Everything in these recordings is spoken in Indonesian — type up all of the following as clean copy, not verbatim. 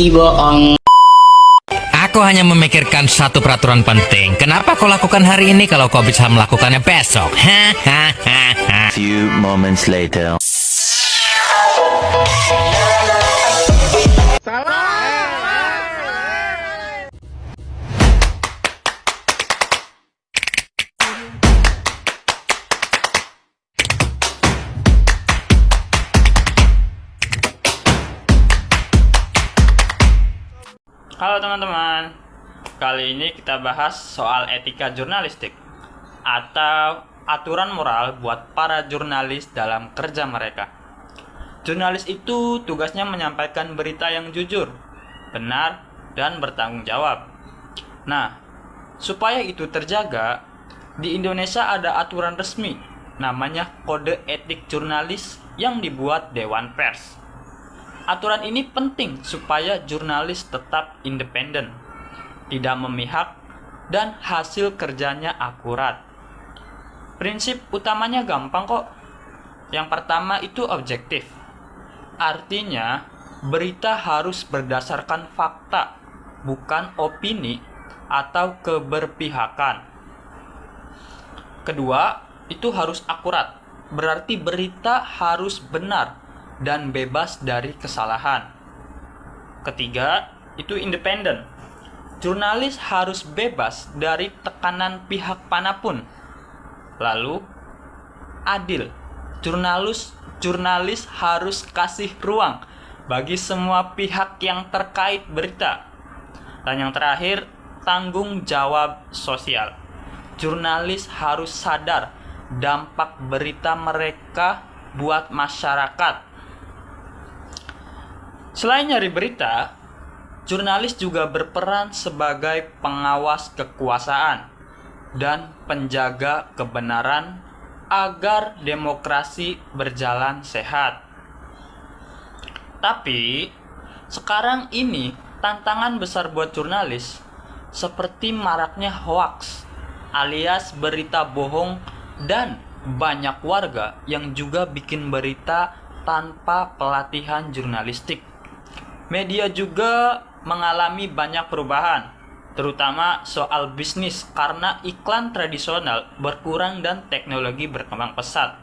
bohong. Aku hanya memikirkan satu peraturan penting. Kenapa kau lakukan hari ini kalau kau bisa melakukannya besok? Few moments later. Halo teman-teman, kali ini kita bahas soal etika jurnalistik atau aturan moral buat para jurnalis dalam kerja mereka. Jurnalis itu tugasnya menyampaikan berita yang jujur, benar, dan bertanggung jawab. Nah, supaya itu terjaga, di Indonesia ada aturan resmi, namanya Kode Etik Jurnalis yang dibuat Dewan Pers. Aturan ini penting supaya jurnalis tetap independen, tidak memihak, dan hasil kerjanya akurat. Prinsip utamanya gampang kok. Yang pertama itu objektif. Artinya, berita harus berdasarkan fakta, bukan opini atau keberpihakan. Kedua, itu harus akurat. Berarti berita harus benar dan bebas dari kesalahan. Ketiga, itu independen. Jurnalis harus bebas dari tekanan pihak manapun. Lalu, adil. Jurnalis harus kasih ruang bagi semua pihak yang terkait berita. Dan yang terakhir, tanggung jawab sosial. Jurnalis harus sadar dampak berita mereka buat masyarakat. Selain nyari berita, jurnalis juga berperan sebagai pengawas kekuasaan dan penjaga kebenaran agar demokrasi berjalan sehat. Tapi, sekarang ini tantangan besar buat jurnalis seperti maraknya hoaks alias berita bohong dan banyak warga yang juga bikin berita tanpa pelatihan jurnalistik. Media juga mengalami banyak perubahan, terutama soal bisnis karena iklan tradisional berkurang dan teknologi berkembang pesat.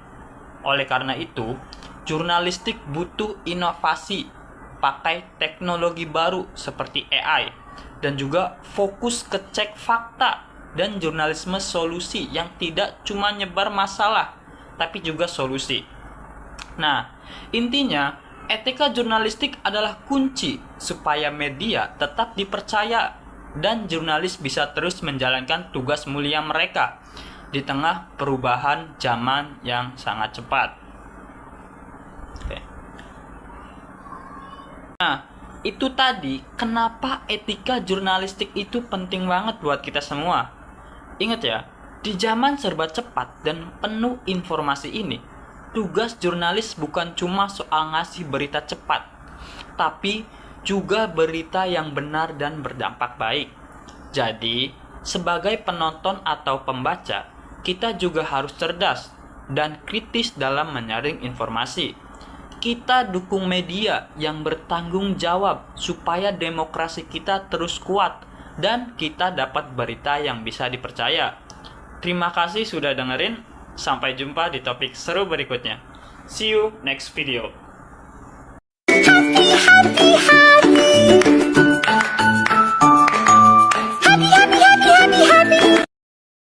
Oleh karena itu, jurnalistik butuh inovasi, pakai teknologi baru seperti AI, dan juga fokus ke cek fakta dan jurnalisme solusi yang tidak cuma nyebar masalah, tapi juga solusi. Nah, intinya, etika jurnalistik adalah kunci supaya media tetap dipercaya dan jurnalis bisa terus menjalankan tugas mulia mereka di tengah perubahan zaman yang sangat cepat. Oke. Nah, itu tadi kenapa etika jurnalistik itu penting banget buat kita semua. Ingat ya, di zaman serba cepat dan penuh informasi ini, tugas jurnalis bukan cuma soal ngasih berita cepat, tapi juga berita yang benar dan berdampak baik. Jadi, sebagai penonton atau pembaca, kita juga harus cerdas dan kritis dalam menyaring informasi. Kita dukung media yang bertanggung jawab supaya demokrasi kita terus kuat dan kita dapat berita yang bisa dipercaya. Terima kasih sudah dengerin. Sampai jumpa di topik seru berikutnya. See you next video.